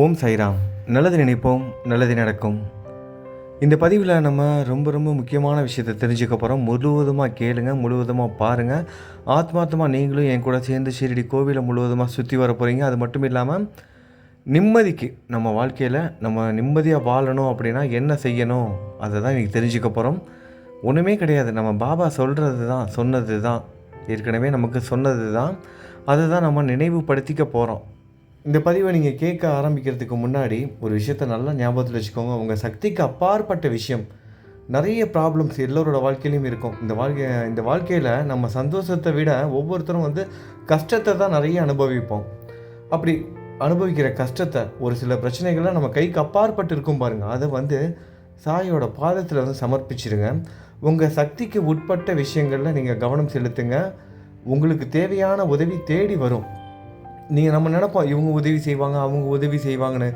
ஓம் சாய்ராம். நல்லது நினைப்போம், நல்லது நடக்கும். இந்த பதிவில் நம்ம ரொம்ப முக்கியமான விஷயத்தை தெரிஞ்சுக்க போகிறோம். முழுவதுமாக கேளுங்க, முழுவதுமாக பாருங்கள். ஆத்மார்த்தமாக நீங்களும் என் கூட சேர்ந்து ஷீரடி கோவிலை முழுவதுமாக சுற்றி வர போகிறீங்க. அது மட்டும் இல்லாமல் நிம்மதிக்கு நம்ம வாழ்க்கையில் நம்ம நிம்மதியாக வாழணும் அப்படின்னா என்ன செய்யணும் அதை தான் இன்றைக்கி தெரிஞ்சுக்க போகிறோம். ஒன்றுமே கிடையாது, நம்ம பாபா சொல்கிறது தான், சொன்னது தான், ஏற்கனவே நமக்கு சொன்னது தான், அதை தான் நம்ம நினைவுபடுத்திக்க போகிறோம். இந்த பதிவை நீங்கள் கேட்க ஆரம்பிக்கிறதுக்கு முன்னாடி ஒரு விஷயத்த நல்லா ஞாபகத்தில் வச்சுக்கோங்க. உங்கள் சக்திக்கு அப்பாற்பட்ட விஷயம் நிறைய ப்ராப்ளம்ஸ் எல்லோரோட வாழ்க்கையிலையும் இருக்கும். இந்த வாழ்க்கையில் நம்ம சந்தோஷத்தை விட ஒவ்வொருத்தரும் கஷ்டத்தை தான் நிறைய அனுபவிப்போம். அப்படி அனுபவிக்கிற கஷ்டத்தை, ஒரு சில பிரச்சனைகள்லாம் நம்ம கைக்கு அப்பாற்பட்டு இருக்கும் பாருங்கள், அதை சாயோட பாதத்தில் சமர்ப்பிச்சிருங்க. உங்கள் சக்திக்கு உட்பட்ட விஷயங்களில் நீங்கள் கவனம் செலுத்துங்க. உங்களுக்கு தேவையான உதவி தேடி வரும். நம்ம நினைப்போம் இவங்க உதவி செய்வாங்க, அவங்க உதவி செய்வாங்கன்னு.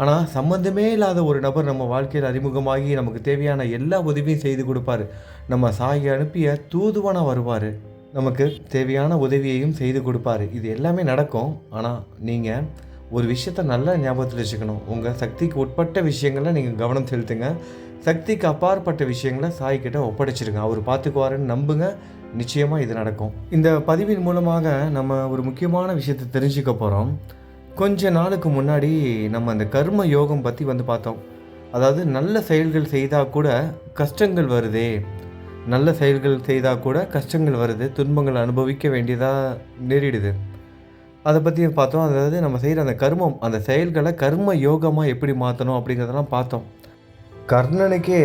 ஆனால் சம்மந்தமே இல்லாத ஒரு நபர் நம்ம வாழ்க்கையில் அறிமுகமாகி நமக்கு தேவையான எல்லா உதவியும் செய்து கொடுப்பார். நம்ம சாயை அனுப்பிய தூதுவனாக வருவார், நமக்கு தேவையான உதவியையும் செய்து கொடுப்பார். இது எல்லாமே நடக்கும். ஆனால் நீங்கள் ஒரு விஷயத்த நல்லா ஞாபகத்தில் வச்சுக்கணும். உங்கள் சக்திக்கு உட்பட்ட விஷயங்களில் நீங்கள் கவனம் செலுத்துங்க. சக்திக்கு அப்பாற்பட்ட விஷயங்களை சாய்கிட்ட ஒப்படைச்சிருங்க. அவர் பார்த்துக்குவாருன்னு நம்புங்க. நிச்சயமாக இது நடக்கும். இந்த பதிவின் மூலமாக நம்ம ஒரு முக்கியமான விஷயத்தை தெரிஞ்சுக்க போகிறோம். கொஞ்ச நாளுக்கு முன்னாடி நம்ம அந்த கர்ம யோகம் பற்றி பார்த்தோம். அதாவது நல்ல செயல்கள் செய்தால் கூட கஷ்டங்கள் வருதே, நல்ல செயல்கள் செய்தால் கூட கஷ்டங்கள் வருது, துன்பங்கள் அனுபவிக்க வேண்டியதாக நேரிடுது. அதை பற்றி பார்த்தோம். அதாவது நம்ம செய்கிற அந்த கர்மம், அந்த செயல்களை கர்ம யோகமாக எப்படி மாற்றணும் அப்படிங்கிறதெல்லாம் பார்த்தோம். கர்ணனுக்கே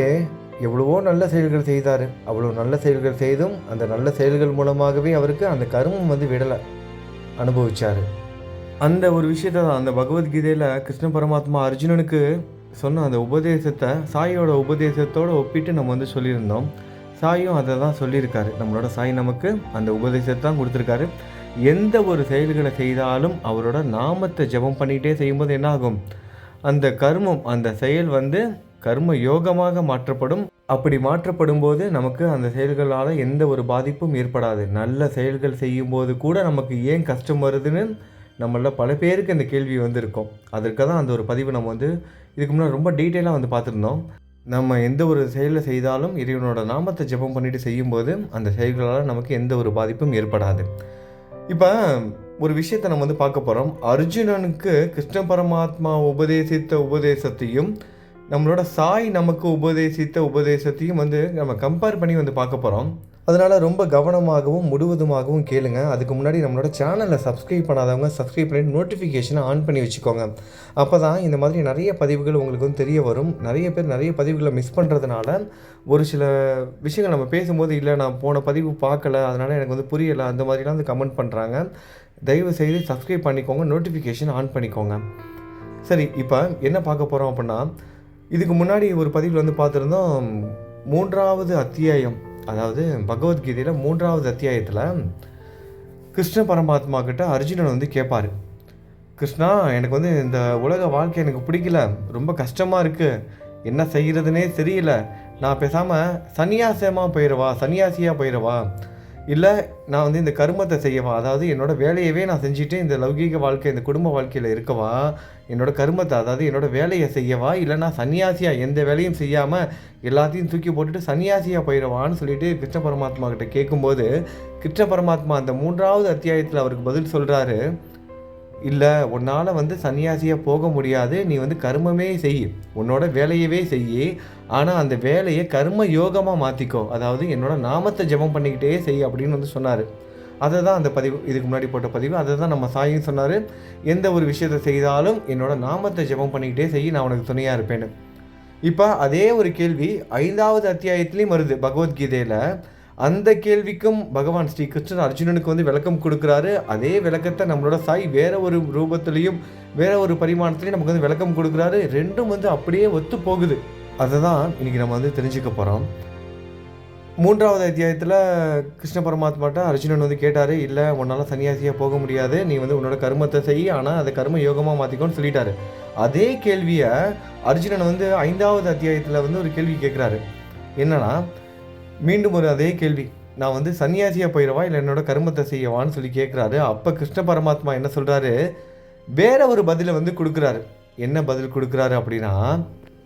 எவ்வளவோ நல்ல செயல்கள் செய்தார். அவ்வளோ நல்ல செயல்கள் செய்தும் அந்த நல்ல செயல்கள் மூலமாகவே அவருக்கு அந்த கர்மம் விடலை, அனுபவித்தார். அந்த ஒரு விஷயத்தை தான் அந்த பகவத்கீதையில் கிருஷ்ண பரமாத்மா அர்ஜுனனுக்கு சொன்ன அந்த உபதேசத்தை சாயோட உபதேசத்தோடு ஒப்பிட்டு நம்ம சொல்லியிருந்தோம். சாயும் அதை தான் சொல்லியிருக்காரு. நம்மளோட சாய் நமக்கு அந்த உபதேசத்தை தான் கொடுத்துருக்காரு. எந்த ஒரு செயல்களை செய்தாலும் அவரோட நாமத்தை ஜபம் பண்ணிகிட்டே செய்யும்போது என்ன ஆகும், அந்த கர்மம், அந்த செயல் கர்ம யோகமாக மாற்றப்படும். அப்படி மாற்றப்படும் போது நமக்கு அந்த செயல்களால் எந்த ஒரு பாதிப்பும் ஏற்படாது. நல்ல செயல்கள் செய்யும்போது கூட நமக்கு ஏன் கஷ்டம் வருதுன்னு நம்மள பல பேருக்கு அந்த கேள்வி இருக்கும். அதற்கு தான் அந்த ஒரு பதிவு நம்ம இதுக்கு முன்னாடி ரொம்ப டீட்டெயிலாக பார்த்துருந்தோம். நம்ம எந்த ஒரு செயலை செய்தாலும் இறைவனோட நாமத்தை ஜெபம் பண்ணிட்டு செய்யும்போது அந்த செயல்களால் நமக்கு எந்த ஒரு பாதிப்பும் ஏற்படாது. இப்போ ஒரு விஷயத்தை நம்ம பார்க்க போகிறோம். அர்ஜுனனுக்கு கிருஷ்ண பரமாத்மா உபதேசித்த உபதேசத்தையும் நம்மளோட சாய் நமக்கு உபதேசித்த உபதேசத்தையும் நம்ம கம்பேர் பண்ணி பார்க்க போகிறோம். அதனால் ரொம்ப கவனமாகவும் முழுவதுமாகவும் கேளுங்க. அதுக்கு முன்னாடி நம்மளோட சேனலை சப்ஸ்கிரைப் பண்ணாதவங்க சப்ஸ்கிரைப் பண்ணி நோட்டிஃபிகேஷனை ஆன் பண்ணி வச்சுக்கோங்க. அப்போ தான் இந்த மாதிரி நிறைய பதிவுகள் உங்களுக்கு தெரிய வரும். நிறைய பேர் நிறைய பதிவுகளை மிஸ் பண்ணுறதுனால ஒரு சில விஷயங்கள் நம்ம பேசும்போது, இல்லை நான் போன பதிவு பார்க்கல, அதனால் எனக்கு புரியலை, அந்த மாதிரிலாம் கமெண்ட் பண்ணுறாங்க. தயவு செய்து சப்ஸ்கிரைப் பண்ணிக்கோங்க, நோட்டிஃபிகேஷன் ஆன் பண்ணிக்கோங்க. சரி, இப்போ என்ன பார்க்க போகிறோம் அப்படின்னா, இதுக்கு முன்னாடி ஒரு பதிவில் பார்த்துருந்தோம். 3வது அத்தியாயம், அதாவது பகவத்கீதையில் 3வது அத்தியாயத்தில் கிருஷ்ண பரமாத்மா கிட்ட அர்ஜுனன் கேட்பார், கிருஷ்ணா, எனக்கு இந்த உலக வாழ்க்கை எனக்கு பிடிக்கல, ரொம்ப கஷ்டமாக இருக்குது, என்ன செய்கிறதுனே தெரியல, நான் பேசாமல் சன்னியாசியாக போயிடவா, இல்லை நான் இந்த கர்மத்தை செய்யவா, அதாவது என்னோடய வேலையவே நான் செஞ்சுட்டு இந்த லௌகீக வாழ்க்கை, இந்த குடும்ப வாழ்க்கையில் இருக்கவா, என்னோடய கர்மத்தை, அதாவது என்னோடய வேலையை செய்யவா, இல்லை நான் சன்னியாசியாக எந்த வேலையும் செய்யாமல் எல்லாத்தையும் தூக்கி போட்டுட்டு சன்னியாசியாக போயிடவான்னு சொல்லிட்டு கிருஷ்ண பரமாத்மா கிட்ட கேட்கும்போது, கிருஷ்ண பரமாத்மா அந்த 3வது அத்தியாயத்தில் அவருக்கு பதில் சொல்கிறாரு, இல்லை, உன்னால் சன்னியாசியாக போக முடியாது, நீ கர்மமே செய், உன்னோட வேலையவே செய், ஆனால் அந்த வேலையை கர்ம யோகமாக மாற்றிக்கோ, அதாவது என்னோட நாமத்தை ஜெபம் பண்ணிக்கிட்டே செய் அப்படின்னு சொன்னார். அதை தான் அந்த பதிவு, இதுக்கு முன்னாடி போட்ட பதிவு, அதை தான் நம்ம சாயும் சொன்னார். எந்த ஒரு விஷயத்தை செய்தாலும் என்னோட நாமத்தை ஜெபம் பண்ணிக்கிட்டே செய், நான் உனக்கு துணையாக இருப்பேன்னு. இப்போ அதே ஒரு கேள்வி 5வது அத்தியாயத்துலேயும் வருது பகவத்கீதையில். அந்த கேள்விக்கும் பகவான் ஸ்ரீ கிருஷ்ணன் அர்ஜுனனுக்கு விளக்கம் கொடுக்குறாரு. அதே விளக்கத்தை நம்மளோட சாய் வேற ஒரு ரூபத்திலையும் வேற ஒரு பரிமாணத்துலையும் நமக்கு விளக்கம் கொடுக்குறாரு. ரெண்டும் அப்படியே ஒத்து போகுது. அதை தான் இன்றைக்கி நம்ம தெரிஞ்சுக்க போகிறோம். 3வது அத்தியாயத்தில் கிருஷ்ண பரமாத்மாட்ட அர்ஜுனன் கேட்டார், இல்லை, உன்னால் சன்னியாசியாக போக முடியாது, நீ உன்னோட கர்மத்தை செய், ஆனால் அதை கர்ம யோகமாக மாற்றிக்கோன்னு சொல்லிட்டாரு. அதே கேள்வியை அர்ஜுனன் 5வது அத்தியாயத்தில் ஒரு கேள்வி கேட்குறாரு. என்னன்னா, மீண்டும் அதே கேள்வி, நான் சன்னியாசியாக போயிடவா, இல்லை என்னோட கர்மத்தை செய்யவான்னு சொல்லி கேட்குறாரு. அப்போ கிருஷ்ண பரமாத்மா என்ன சொல்கிறாரு, வேற ஒரு பதிலை கொடுக்குறாரு. என்ன பதில் கொடுக்குறாரு அப்படின்னா,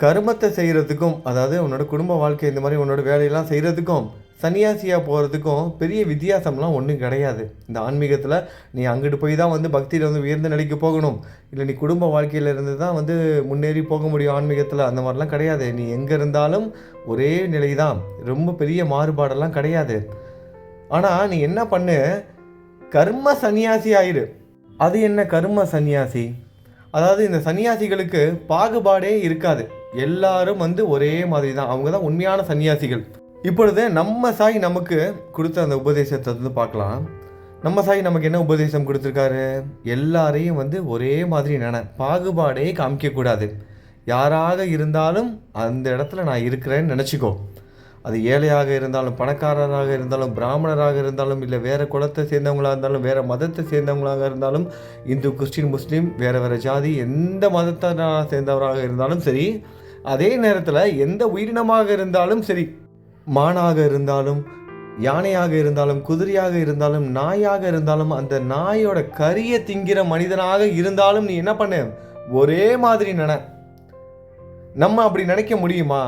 கர்மத்தை செய்கிறதுக்கும், அதாவது உன்னோட குடும்ப வாழ்க்கை இந்த மாதிரி உன்னோட வேலையெல்லாம் செய்கிறதுக்கும் சன்னியாசியாக போகிறதுக்கும் பெரிய வித்தியாசம்லாம் ஒன்றும் கிடையாது. இந்த ஆன்மீகத்தில் நீ அங்கிட்டு போய் தான் வந்து பக்தியில் வந்து உயர்ந்த நிலைக்கு போகணும், இல்லை நீ குடும்ப வாழ்க்கையில் இருந்து தான் வந்து முன்னேறி போக முடியும் ஆன்மீகத்தில், அந்த மாதிரிலாம் கிடையாது. நீ எங்கே இருந்தாலும் ஒரே நிலை தான், ரொம்ப பெரிய மாறுபாடெல்லாம் கிடையாது. ஆனால் நீ என்ன பண்ணு, கர்ம சன்னியாசி ஆயிரு. அது என்ன கர்ம சன்னியாசி? அதாவது இந்த சன்னியாசிகளுக்கு பாகுபாடே இருக்காது, எல்லாரும் வந்து ஒரே மாதிரி தான், அவங்க தான் உண்மையான சன்னியாசிகள். இப்பொழுது நம்ம சாய் நமக்கு கொடுத்த அந்த உபதேசத்தை வந்து பார்க்கலாம். நம்ம சாய் நமக்கு என்ன உபதேசம் கொடுத்துருக்காரு? எல்லாரையும் வந்து ஒரே மாதிரி பாகுபாடே காமிக்கக்கூடாது. யாராக இருந்தாலும் அந்த இடத்துல நான் இருக்கிறேன்னு நினச்சிக்கோ. அது ஏழையாக இருந்தாலும், பணக்காரராக இருந்தாலும், பிராமணராக இருந்தாலும், இல்லை வேறு குலத்தை சேர்ந்தவங்களாக இருந்தாலும், வேறு மதத்தை சேர்ந்தவங்களாக இருந்தாலும், இந்து, கிறிஸ்டின், முஸ்லீம், வேறு ஜாதி, எந்த மதத்தை சேர்ந்தவராக இருந்தாலும் சரி, அதே நேரத்தில் எந்த உயிரினமாக இருந்தாலும் சரி, மானாக இருந்தாலும், யானையாக இருந்தாலும், குதிரையாக இருந்தாலும், நாயாக இருந்தாலும், அந்த நாயோட கரியை திங்கிற மனிதனாக இருந்தாலும் நீ என்ன பண்ண, ஒரே மாதிரி நம்ம அப்படி நினைக்க முடியுமா?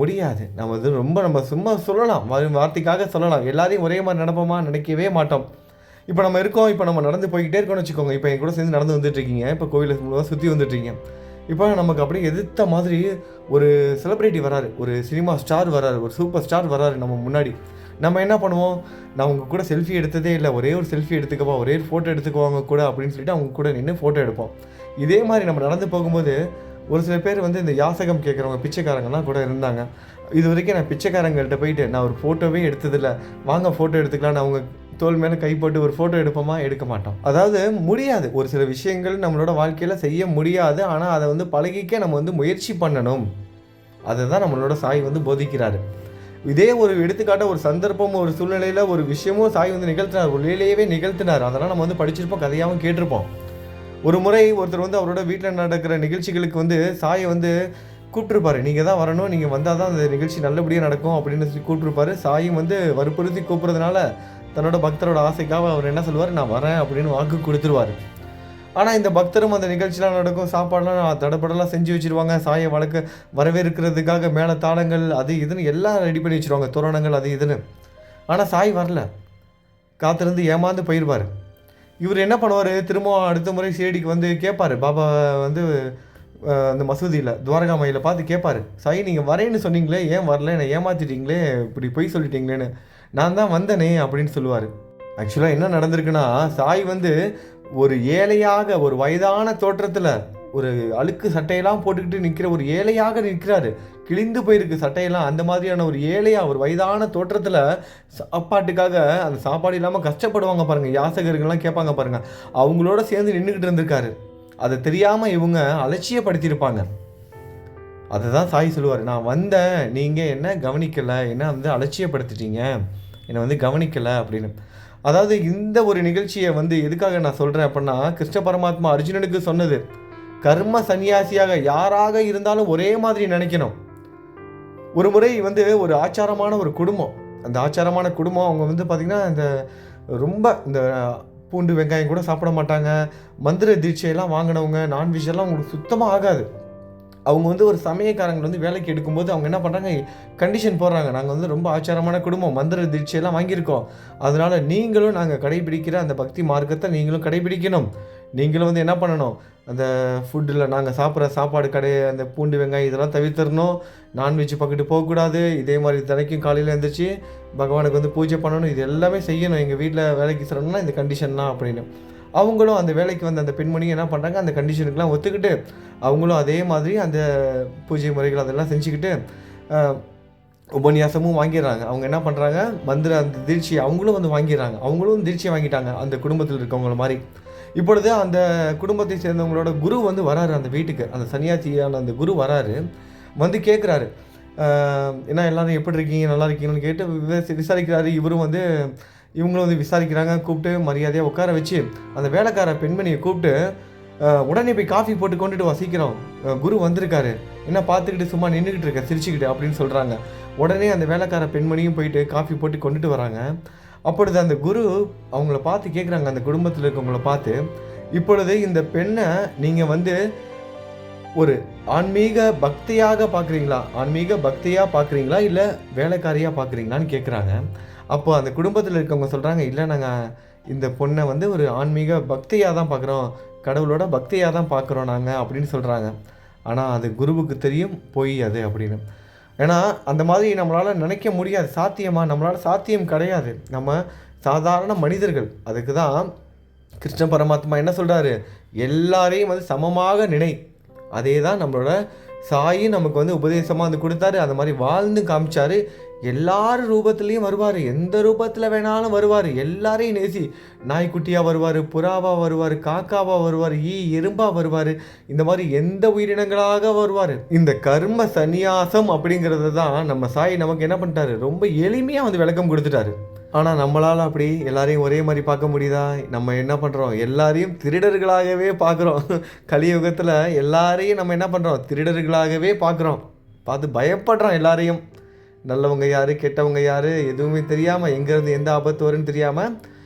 முடியாது. நம்ம சும்மா சொல்லலாம், வார்த்தைக்காக சொல்லலாம், எல்லாரையும் ஒரே மாதிரி நினைப்போமா? நினைக்கவே மாட்டோம். இப்போ நம்ம இருக்கோம், இப்போ நம்ம நடந்து போய்கிட்டே இருக்கோம்னு வச்சுக்கோங்க. இப்போ என் கூட சேர்ந்து நடந்து வந்துட்டுருக்கீங்க, இப்போ கோவிலை மூலமாக சுற்றி வந்துட்டுருக்கீங்க. இப்போ நமக்கு அப்படியே எதிர்த்த மாதிரி ஒரு செலிப்ரிட்டி வராரு, ஒரு சினிமா ஸ்டார் வராரு, ஒரு சூப்பர் ஸ்டார் வராரு நம்ம முன்னாடி. நம்ம என்ன பண்ணுவோம், நான் அவங்க கூட செல்ஃபி எடுத்ததே இல்லை, ஒரே ஒரு செல்ஃபி எடுத்துக்கப்பா, ஒரே ஒரு ஃபோட்டோ எடுத்துக்குவாங்க கூட அப்படின்னு சொல்லிட்டு அவங்க கூட நின்று ஃபோட்டோ எடுப்போம். இதே மாதிரி நம்ம நடந்து போகும்போது ஒரு சில பேர் வந்து இந்த யாசகம் கேட்குறவங்க, பிச்சைக்காரங்கலாம் கூட இருந்தாங்க. இது வரைக்கும் நான் பிச்சைக்காரங்கள்ட்ட போயிட்டு நான் ஒரு ஃபோட்டோவே எடுத்ததில்லை, வாங்க ஃபோட்டோ எடுத்துக்கலான்னு அவங்க தோல் மேலே கை போட்டு ஒரு ஃபோட்டோ எடுப்போமா? எடுக்க மாட்டோம். அதாவது முடியாது, ஒரு சில விஷயங்கள் நம்மளோட வாழ்க்கையில் செய்ய முடியாது. ஆனால் அதை வந்து பழகிக்க நம்ம வந்து முயற்சி பண்ணணும். அதை தான் நம்மளோட சாய் வந்து போதிக்கிறாரு. இதே ஒரு எடுத்துக்காட்ட ஒரு சந்தர்ப்பம், ஒரு சூழ்நிலையில் ஒரு விஷயமும் சாய் வந்து நிகழ்த்தினார், ஒரு வேலையவே நிகழ்த்தினார். அதெல்லாம் நம்ம வந்து படிச்சிருப்போம், கதையாகவும் கேட்டிருப்போம். ஒரு முறை ஒருத்தர் வந்து அவரோட வீட்டில் நடக்கிற நிகழ்ச்சிகளுக்கு வந்து சாயை வந்து கூப்பிட்டுருப்பாரு, நீங்கள் தான் வரணும், நீங்கள் வந்தால் தான் அந்த நிகழ்ச்சி நல்லபடியாக நடக்கும் அப்படின்னு சொல்லி கூப்பிட்டுருப்பாரு. சாயும் வந்து வற்புறுத்தி கூப்பிட்றதுனால தன்னோட பக்தரோட ஆசைக்காக அவர் என்ன சொல்லுவார், நான் வரேன் அப்படின்னு வாக்கு கொடுத்துருவார். ஆனால் இந்த பக்தரும் அந்த நிகழ்ச்சிலாம் நடக்கும், சாப்பாடெலாம் தடப்படலாம் செஞ்சு வச்சுருவாங்க, சாயை வரவேற்கிறதுக்காக மேலே தாளங்கள் அது இதுன்னு எல்லாம் ரெடி பண்ணி வச்சுருவாங்க, தோரணங்கள் அது இதுன்னு. ஆனால் சாய் வரல, காத்திருந்து ஏமாந்து போயிடுவார். இவர் என்ன பண்ணுவார், திரும்ப அடுத்த முறை ஷீரடிக்கு வந்து கேட்பார், பாபா வந்து அந்த மசூதியில் துவாரகா மையில் பார்த்து கேட்பார், சாய் நீங்கள் வரேன்னு சொன்னீங்களே, ஏன் வரல, என்னை ஏமாற்றிட்டீங்களே, இப்படி பொய் சொல்லிட்டீங்களேன்னு. நான் தான் வந்தனே அப்படின்னு சொல்லுவார். ஆக்சுவலாக என்ன நடந்திருக்குன்னா, சாய் வந்து ஒரு ஏழையாக, ஒரு வயதான தோற்றத்தில், ஒரு அழுக்கு சட்டையெல்லாம் போட்டுக்கிட்டு நிற்கிற ஒரு ஏழையாக நிற்கிறாரு, கிழிந்து போயிருக்கு சட்டையெல்லாம். அந்த மாதிரியான ஒரு ஏழையாக, ஒரு வயதான தோற்றத்தில் சாப்பாட்டுக்காக, அந்த சாப்பாடு இல்லாமல் கஷ்டப்படுவாங்க பாருங்கள், யாசகர்கள்லாம் கேட்பாங்க பாருங்கள், அவங்களோட சேர்ந்து நின்றுக்கிட்டு இருந்திருக்காரு. அதை தெரியாமல் இவங்க அலட்சியப்படுத்தியிருப்பாங்க. அதை தான் சாய் சொல்லுவார், நான் வந்தேன், நீங்கள் என்ன கவனிக்கலை, என்ன வந்து அலட்சியப்படுத்திட்டீங்க, என்னை வந்து கவனிக்கலை அப்படின்னு. அதாவது இந்த ஒரு நிகழ்ச்சியை வந்து எதுக்காக நான் சொல்கிறேன் அப்படின்னா, கிருஷ்ண பரமாத்மா அர்ஜுனனுக்கு சொன்னது, கர்ம சன்னியாசியாக யாராக இருந்தாலும் ஒரே மாதிரி நினைக்கணும். ஒரு முறை வந்து ஒரு ஆச்சாரமான ஒரு குடும்பம், அந்த ஆச்சாரமான குடும்பம் அவங்க வந்து பார்த்திங்கன்னா இந்த ரொம்ப இந்த பூண்டு வெங்காயம் கூட சாப்பிட மாட்டாங்க, மந்திர தீட்சையெல்லாம் வாங்கினவங்க, நான்வெஜ்ஜெல்லாம் அவங்களுக்கு சுத்தமாக ஆகாது. அவங்க வந்து ஒரு சமயக்காரங்களை வந்து வேலைக்கு எடுக்கும்போது அவங்க என்ன பண்ணுறாங்க, கண்டிஷன் போடுறாங்க, நாங்கள் வந்து ரொம்ப ஆச்சாரமான குடும்பம், மந்திர தீட்சையெல்லாம் வாங்கியிருக்கோம், அதனால் நீங்களும் நாங்கள் கடைபிடிக்கிற அந்த பக்தி மார்க்கத்தை நீங்களும் கடைபிடிக்கணும், நீங்களும் வந்து என்ன பண்ணணும், அந்த ஃபுட்டில் நாங்கள் சாப்பிட்ற சாப்பாடு அந்த பூண்டு வெங்காயம் இதெல்லாம் தவிர்த்துடணும், நான்வெஜ் பக்கெட்டு போகக்கூடாது, இதே மாதிரி தினைக்கும் காலையில் எழுந்திரிச்சு பகவானுக்கு வந்து பூஜை பண்ணணும், இது எல்லாமே செய்யணும், எங்கள் வீட்டில் வேலைக்கு சொல்லணும்னா இந்த கண்டிஷன்லாம் அப்படின்னு. அவங்களும் அந்த வேலைக்கு வந்து அந்த பெண்மணி என்ன பண்ணுறாங்க, அந்த கண்டிஷனுக்கெலாம் ஒத்துக்கிட்டு அவங்களும் அதே மாதிரி அந்த பூஜை முறைகள் அதெல்லாம் செஞ்சுக்கிட்டு உபன்யாசமும் வாங்கிடுறாங்க. அவங்க என்ன பண்ணுறாங்க, மந்திர அந்த தீட்சியை அவங்களும் வந்து வாங்கிடுறாங்க, அவங்களும் தீட்சியை வாங்கிட்டாங்க அந்த குடும்பத்தில் இருக்கவங்கள மாதிரி. இப்பொழுது அந்த குடும்பத்தை சேர்ந்தவங்களோட குரு வந்து வராரு அந்த வீட்டுக்கு, அந்த சன்னியாசியான அந்த குரு வராரு, வந்து கேட்குறாரு, என்ன எல்லோரும் எப்படி இருக்கீங்க, நல்லா இருக்கீங்கன்னு கேட்டு விசாரிக்கிறாரு. இவரும் வந்து இவங்களும் வந்து விசாரிக்கிறாங்க, கூப்பிட்டு மரியாதையாக உட்கார வச்சு அந்த வேலைக்கார பெண்மணியை கூப்பிட்டு, உடனே போய் காஃபி போட்டு கொண்டுட்டு வா சீக்கிரம், குரு வந்திருக்காரு, என்ன பார்த்துக்கிட்டு சும்மா நின்றுக்கிட்டு இருக்க சிரிச்சுக்கிட்டு அப்படின்னு சொல்கிறாங்க. உடனே அந்த வேலைக்கார பெண்மணியும் போயிட்டு காஃபி போட்டு கொண்டுட்டு வராங்க. அப்பொழுது அந்த குரு அவங்கள பார்த்து கேட்குறாங்க, அந்த குடும்பத்தில் இருக்கவங்கள பார்த்து, இப்பொழுது இந்த பெண்ணை நீங்கள் வந்து ஒரு ஆன்மீக பக்தியாக பார்க்குறீங்களா, ஆன்மீக பக்தியாக பார்க்குறீங்களா, இல்லை வேலைக்காரியாக பார்க்குறீங்களான்னு கேட்குறாங்க. அப்போ அந்த குடும்பத்தில் இருக்கவங்க சொல்கிறாங்க, இல்லை நாங்கள் இந்த பொண்ணை வந்து ஒரு ஆன்மீக பக்தியாக தான் பார்க்குறோம், கடவுளோட பக்தியாக தான் பார்க்குறோம் நாங்கள் அப்படின்னு சொல்கிறாங்க. ஆனால் அது குருவுக்கு தெரியும் பொய் அது அப்படின்னு. ஏன்னா அந்த மாதிரி நம்மளால் நினைக்க முடியாது. சாத்தியமாக நம்மளால் சாத்தியம் கிடையாது. நம்ம சாதாரண மனிதர்கள். அதுக்கு தான் கிருஷ்ண பரமாத்மா என்ன சொல்கிறாரு, எல்லாரையும் வந்து சமமாக நினை. அதே தான் நம்மளோட சாயும் நமக்கு வந்து உபதேசமாக வந்து கொடுத்தாரு. அந்த மாதிரி வாழ்ந்து காமிச்சார். எல்லார் ரூபத்துலேயும் வருவார், எந்த ரூபத்தில் வேணாலும் வருவார். எல்லாரையும் நேசி. நாய்க்குட்டியாக வருவார், புறாவாக வருவார், காக்காவாக வருவார், எறும்பாக வருவார். இந்த மாதிரி எந்த உயிரினங்களாக வருவார். இந்த கர்ம சந்நியாசம் அப்படிங்கிறது தான் நம்ம சாய் நமக்கு என்ன பண்ணிட்டாரு, ரொம்ப எளிமையாக வந்து விளக்கம் கொடுத்துட்டாரு. ஆனால் நம்மளால் அப்படி எல்லாரையும் ஒரே மாதிரி பார்க்க முடியுதா? நம்ம என்ன பண்ணுறோம், எல்லாரையும் திருடர்களாகவே பார்க்குறோம். கலியுகத்தில் எல்லாரையும் நம்ம என்ன பண்ணுறோம், திருடர்களாகவே பார்க்குறோம். பார்த்து பயப்படுறோம் எல்லாரையும். நல்லவங்க யார், கெட்டவங்க யார் எதுவுமே தெரியாமல், எங்கேருந்து எந்த ஆபத்து வரும்னு தெரியாமல்,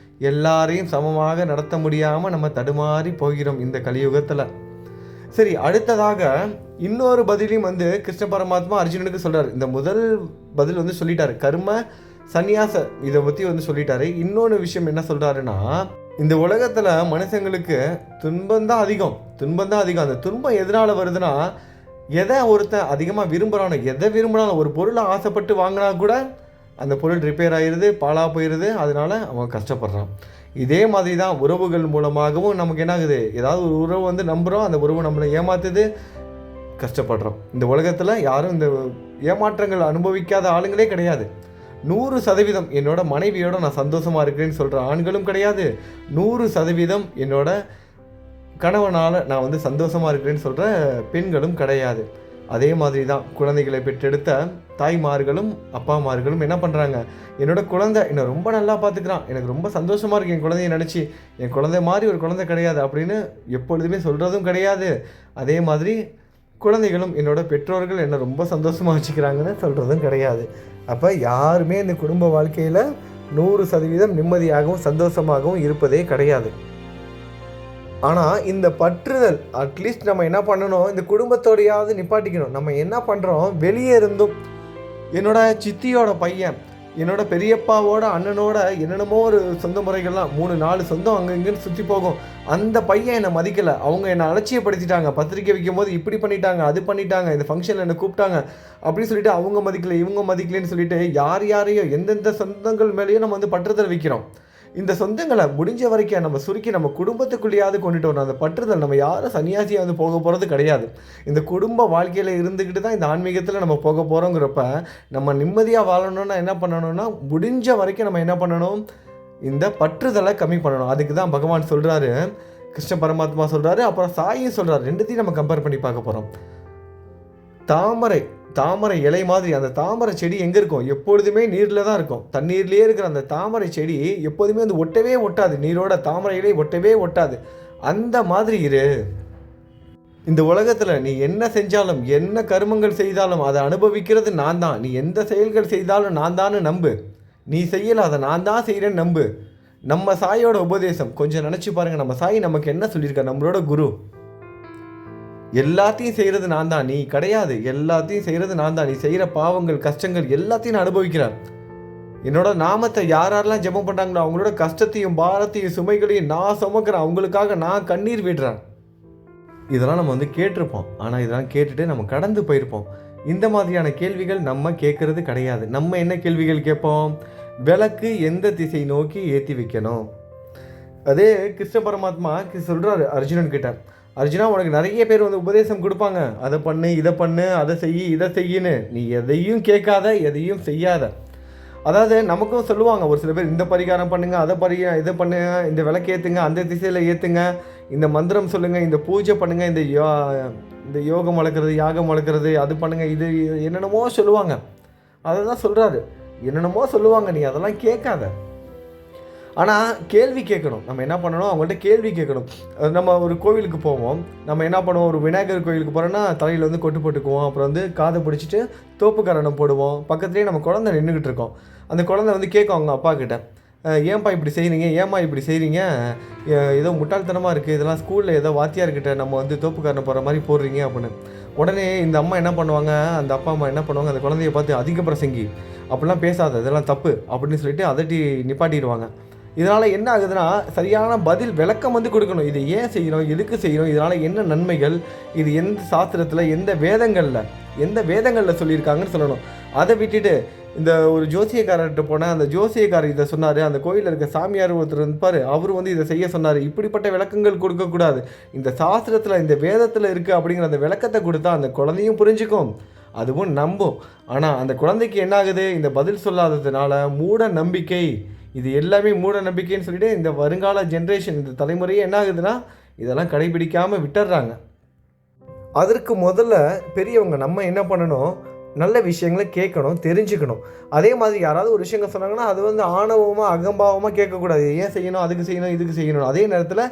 எல்லாரையும் சமமாக நடத்த முடியாமல் நம்ம தடுமாறி போகிறோம் இந்த கலியுகத்தில். சரி, அடுத்ததாக இன்னொரு பதிலையும் வந்து கிருஷ்ண பரமாத்மா அர்ஜுனனுக்கு சொல்கிறார். இந்த முதல் பதில் வந்து சொல்லிட்டாரு, கர்ம சந்நியாச இதை பற்றி வந்து சொல்லிட்டாரு. இன்னொன்று விஷயம் என்ன சொல்கிறாருன்னா, இந்த உலகத்தில் மனுஷங்களுக்கு துன்பந்தான் அதிகம். அந்த துன்பம் எதனால் வருதுன்னா, எதை ஒருத்தன் அதிகமாக விரும்புகிறானோ, எதை விரும்பினாலும், ஒரு பொருளை ஆசைப்பட்டு வாங்கினா கூட அந்த பொருள் ரிப்பேர் ஆகிடுது, பாழாக போயிடுது, அதனால அவன் கஷ்டப்படுறான். இதே மாதிரி தான் உறவுகள் மூலமாகவும் நமக்கு என்ன ஆகுது, ஏதாவது ஒரு உறவு வந்து நம்புகிறோம், அந்த உறவு நம்மளை ஏமாத்துது, கஷ்டப்படுறோம். இந்த உலகத்தில் யாரும் இந்த ஏமாற்றங்கள் அனுபவிக்காத ஆளுங்களே கிடையாது. 100% என்னோட மனைவியோட நான் சந்தோஷமாக இருக்கிறேன்னு சொல்கிற ஆண்களும் கிடையாது. 100% என்னோட கணவனால் நான் வந்து சந்தோஷமாக இருக்கிறேன்னு சொல்கிற பெண்களும் கிடையாது. அதே மாதிரி தான் குழந்தைகளை பெற்றெடுத்த தாய்மார்களும் அப்பாமார்களும் என்ன பண்ணுறாங்க, என்னோட குழந்தை என்னை ரொம்ப நல்லா பார்த்துக்கிறான், எனக்கு ரொம்ப சந்தோஷமாக இருக்குது என் குழந்தைய நினச்சி, என் குழந்தை மாதிரி ஒரு குழந்தை கிடையாது அப்படின்னு எப்பொழுதுமே சொல்கிறதும் கிடையாது. அதே மாதிரி குழந்தைகளும் என்னோட பெற்றோர்கள் என்னை ரொம்ப சந்தோஷமாக வச்சுக்கிறாங்கன்னு சொல்கிறதும் கிடையாது. அப்போ யாருமே இந்த குடும்ப வாழ்க்கையில் 100% நிம்மதியாகவும் சந்தோஷமாகவும் இருப்பதே கிடையாது. ஆனால் இந்த பற்றுதல் அட்லீஸ்ட் நம்ம என்ன பண்ணணும், இந்த குடும்பத்தோடையாவது நிப்பாட்டிக்கணும். நம்ம என்ன பண்ணுறோம், வெளியே இருந்தும் என்னோட சித்தியோட பையன், என்னோட பெரியப்பாவோட அண்ணனோட என்னென்னமோ ஒரு சொந்த முறைகள்லாம் 3-4 சொந்தம் அங்கே இங்கேன்னு சுற்றி போகும். அந்த பையன் என்னை மதிக்கலை, அவங்க என்னை அலட்சியப்படுத்திட்டாங்க, பத்திரிக்கை வைக்கும் போது இப்படி பண்ணிட்டாங்க, அது பண்ணிட்டாங்க, இந்த ஃபங்க்ஷனில் என்னை கூப்பிட்டாங்க அப்படின்னு சொல்லிட்டு அவங்க மதிக்கலை, இவங்க மதிக்கலைன்னு சொல்லிட்டு யாரையோ எந்தெந்த சொந்தங்கள் மேலேயும் நம்ம வந்து பற்றுதல் வைக்கிறோம். இந்த சொந்தங்களை முடிஞ்ச வரைக்கும் நம்ம சுருக்கி நம்ம குடும்பத்துக்குள்ளேயாவது கொண்டுட்டு வரணும். அந்த பற்றுதல் நம்ம யாரும் சன்னியாசியாக வந்து போக போகிறது கிடையாது. இந்த குடும்ப வாழ்க்கையில் இருந்துக்கிட்டு தான் இந்த ஆன்மீகத்தில் நம்ம போக போகிறோங்கிறப்ப நம்ம நிம்மதியாக வாழணும்னா என்ன பண்ணணும்னா, முடிஞ்ச வரைக்கும் நம்ம என்ன பண்ணணும், இந்த பற்றுதலை கம்மி பண்ணணும். அதுக்கு தான் பகவான் சொல்கிறாரு, கிருஷ்ண பரமாத்மா சொல்கிறாரு, அப்புறம் சாயும் சொல்கிறாரு. ரெண்டுத்தையும் நம்ம கம்பேர் பண்ணி பார்க்க போகிறோம். தாமரை இலை மாதிரி அந்த தாமரை செடி எங்கே இருக்கும், எப்பொழுதுமே நீரில் தான் இருக்கும். தண்ணீர்லேயே இருக்கிற அந்த தாமரை செடி எப்போதுமே வந்து ஒட்டவே ஒட்டாது, நீரோட தாமரை இலை ஒட்டவே ஒட்டாது. அந்த மாதிரி இரு. இந்த உலகத்தில் நீ என்ன செஞ்சாலும், என்ன கர்மங்கள் செய்தாலும் அதை அனுபவிக்கிறது நான் தான். நீ எந்த செயல்கள் செய்தாலும் நான் தான்னு நம்பு. நீ செய்யலை, அதை நான் தான் செய்கிறேன்னு நம்பு. நம்ம சாயோட உபதேசம் கொஞ்சம் நினச்சி பாருங்கள். நம்ம சாய் நமக்கு என்ன சொல்லியிருக்கார், நம்மளோட குரு எல்லாத்தையும் செய்கிறது நான் தான், நீ கிடையாது, எல்லாத்தையும் செய்கிறது நான் தான், நீ செய்கிற பாவங்கள் கஷ்டங்கள் எல்லாத்தையும் நான் அனுபவிக்கிறார். என்னோட நாமத்தை யாரெல்லாம் ஜெபம் பண்ணுறாங்களோ அவங்களோட கஷ்டத்தையும் பாரத்தையும் சுமைகளையும் நான் சுமக்கிறேன், அவங்களுக்காக நான் கண்ணீர் விடுறேன். இதெல்லாம் நம்ம வந்து கேட்டிருப்போம். ஆனால் இதெல்லாம் கேட்டுட்டு நம்ம கடந்து போயிருப்போம். இந்த மாதிரியான கேள்விகள் நம்ம கேட்கறது கிடையாது. நம்ம என்ன கேள்விகள் கேட்போம், விளக்கு எந்த திசை நோக்கி ஏற்றி வைக்கணும். அதே கிருஷ்ண பரமாத்மா சொல்கிறாரு அர்ஜுனன் கிட்ட, அர்ஜுனா உனக்கு நிறைய பேர் வந்து உபதேசம் கொடுப்பாங்க, அதை பண்ணு, இதை பண்ணு, அதை செய், இதை செய்யின்னு. நீ எதையும் கேட்காத, எதையும் செய்யாத. அதாவது நமக்கும் சொல்லுவாங்க ஒரு சில பேர், இந்த பரிகாரம் பண்ணுங்க, இதை பண்ணுங்க, இந்த விளக்கு ஏற்றுங்க, அந்த திசையில் ஏற்றுங்க, இந்த மந்திரம் சொல்லுங்கள், இந்த பூஜை பண்ணுங்கள், இந்த யோகம் வளர்க்குறது, யாகம் வளர்க்குறது, அது பண்ணுங்கள், இது என்னென்னமோ சொல்லுவாங்க. அதை தான் சொல்கிறாரு, என்னென்னமோ சொல்லுவாங்க, நீ அதெல்லாம் கேட்காத. ஆனால் கேள்வி கேட்கணும். நம்ம என்ன பண்ணணும், அவங்கள்ட்ட கேள்வி கேட்கணும். நம்ம ஒரு கோவிலுக்கு போவோம், நம்ம என்ன பண்ணுவோம், ஒரு விநாயகர் கோவிலுக்கு போகிறோன்னா தலையில் வந்து கொட்டு போட்டுக்குவோம், அப்புறம் வந்து காதை பிடிச்சிட்டு தோப்பு கரணம் போடுவோம். பக்கத்துலேயே நம்ம குழந்தை நின்றுக்கிட்டு இருக்கோம். அந்த குழந்தை வந்து கேட்கும் அவங்க அப்பா கிட்ட, ஏன்பா இப்படி செய்கிறீங்க, ஏம்மா இப்படி செய்கிறீங்க, ஏதோ முட்டாள்தனமாக இருக்குது, இதெல்லாம் ஸ்கூலில் ஏதோ வாத்தியார்கிட்ட நம்ம வந்து தோப்புக்காரனை போகிற மாதிரி போடுறீங்க அப்படின்னு. உடனே இந்த அம்மா என்ன பண்ணுவாங்க, அந்த அப்பா அம்மா என்ன பண்ணுவாங்க, அந்த குழந்தைய பார்த்து அதிக பிரசங்கி, அப்படிலாம் பேசாத, இதெல்லாம் தப்பு அப்படின்னு சொல்லிட்டு அதட்டி நிப்பாட்டிடுவாங்க. இதனால் என்ன ஆகுதுன்னா, சரியான பதில் விளக்கம் வந்து கொடுக்கணும். இதை ஏன் செய்யணும், எதுக்கு செய்யணும், இதனால் என்ன நன்மைகள், இது எந்த சாஸ்திரத்தில், எந்த வேதங்களில் சொல்லியிருக்காங்கன்னு சொல்லணும். அதை விட்டுட்டு இந்த ஒரு ஜோசியக்காரர்கிட்ட போனால் அந்த ஜோசியக்காரர் இதை சொன்னார், அந்த கோயிலில் இருக்க சாமியார் ஒருத்தர் இருப்பார், அவர் வந்து இதை செய்ய சொன்னார், இப்படிப்பட்ட விளக்கங்கள் கொடுக்கக்கூடாது. இந்த சாஸ்திரத்தில், இந்த வேதத்தில் இருக்குது அப்படிங்கிற அந்த விளக்கத்தை கொடுத்தா அந்த குழந்தையும் புரிஞ்சுக்கும், அதுவும் நம்பும். ஆனால் அந்த குழந்தைக்கு என்ன ஆகுது, இந்த பதில் சொல்லாததுனால மூட நம்பிக்கை, இது எல்லாமே மூட நம்பிக்கைன்னு சொல்லிட்டு இந்த வருங்கால ஜென்ரேஷன், இந்த தலைமுறையே என்ன ஆகுதுன்னா இதெல்லாம் கடைபிடிக்காமல் விட்டுடுறாங்க. அதற்கு முதல்ல பெரியவங்க நம்ம என்ன பண்ணணும், நல்ல விஷயங்களை கேட்கணும், தெரிஞ்சுக்கணும். அதே மாதிரி யாராவது ஒரு விஷயங்கள் சொன்னாங்கன்னா அது வந்து ஆணவமாக அகம்பாவமாக கேட்கக்கூடாது. ஏன் செய்யணும், அதுக்கு செய்யணும், இதுக்கு செய்யணும். அதே நேரத்தில்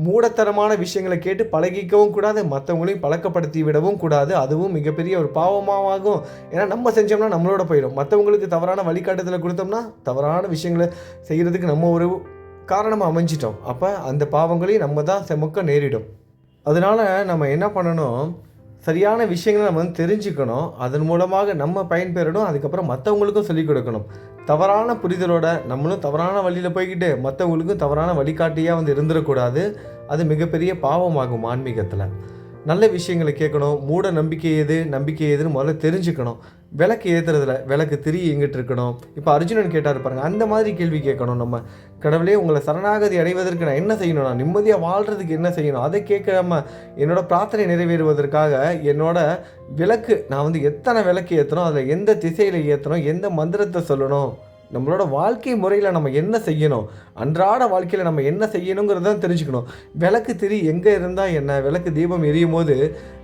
மூடத்தரமான விஷயங்களை கேட்டு பழகிக்கவும் கூடாது, மற்றவங்களையும் பழக்கப்படுத்தி விடவும் கூடாது. அதுவும் மிகப்பெரிய ஒரு பாவமாகும். ஏன்னா நம்ம செஞ்சோம்னா நம்மளோட போயிடும். மற்றவங்களுக்கு தவறான வழிகாட்டுதலை கொடுத்தோம்னா தவறான விஷயங்களை செய்கிறதுக்கு நம்ம ஒரு காரணமாக அமைஞ்சிட்டோம். அப்போ அந்த பாவங்களையும் நம்ம தான் செமக்க நேரிடும். அதனால் நம்ம என்ன பண்ணணும், சரியான விஷயங்களை நம்ம வந்து தெரிஞ்சுக்கணும், அதன் மூலமாக நம்ம பயன்பெறணும், அதுக்கப்புறம் மற்றவங்களுக்கும் சொல்லிக் கொடுக்கணும். தவறான புரிதலோட நம்மளும் தவறான வழியில் போய்கிட்டு மற்றவங்களுக்கும் தவறான வழிகாட்டியாக வந்து இருந்துடக்கூடாது. அது மிகப்பெரிய பாவமாகும் ஆன்மீகத்தில். நல்ல விஷயங்களை கேட்கணும், மூட நம்பிக்கை எது, நம்பிக்கை எதுன்னு முதல்ல தெரிஞ்சுக்கணும். விளக்கு ஏற்றுறதுல விளக்கு திரி எங்கிட்டு இருக்கணும். இப்போ அர்ஜுனன் கேட்டார் பாருங்க, அந்த மாதிரி கேள்வி கேட்கணும் நம்ம. கடவுளே, உங்களை சரணாகதி அடைவதற்கு நான் என்ன செய்யணும், நான் நிம்மதியாக வாழ்கிறதுக்கு என்ன செய்யணும், அதை கேட்காம என்னோட பிரார்த்தனை நிறைவேறுவதற்காக என்னோட விளக்கு, நான் வந்து எத்தனை விளக்கு ஏற்றணும், அதில் எந்த திசையில் ஏற்றணும், எந்த மந்திரத்தை சொல்லணும், நம்மளோட வாழ்க்கை முறையில் நம்ம என்ன செய்யணும், அன்றாட வாழ்க்கையில் நம்ம என்ன செய்யணுங்கிறதான் தெரிஞ்சுக்கணும். விளக்கு திரி எங்கே இருந்தால் என்ன, விளக்கு தீபம் எரியும் போது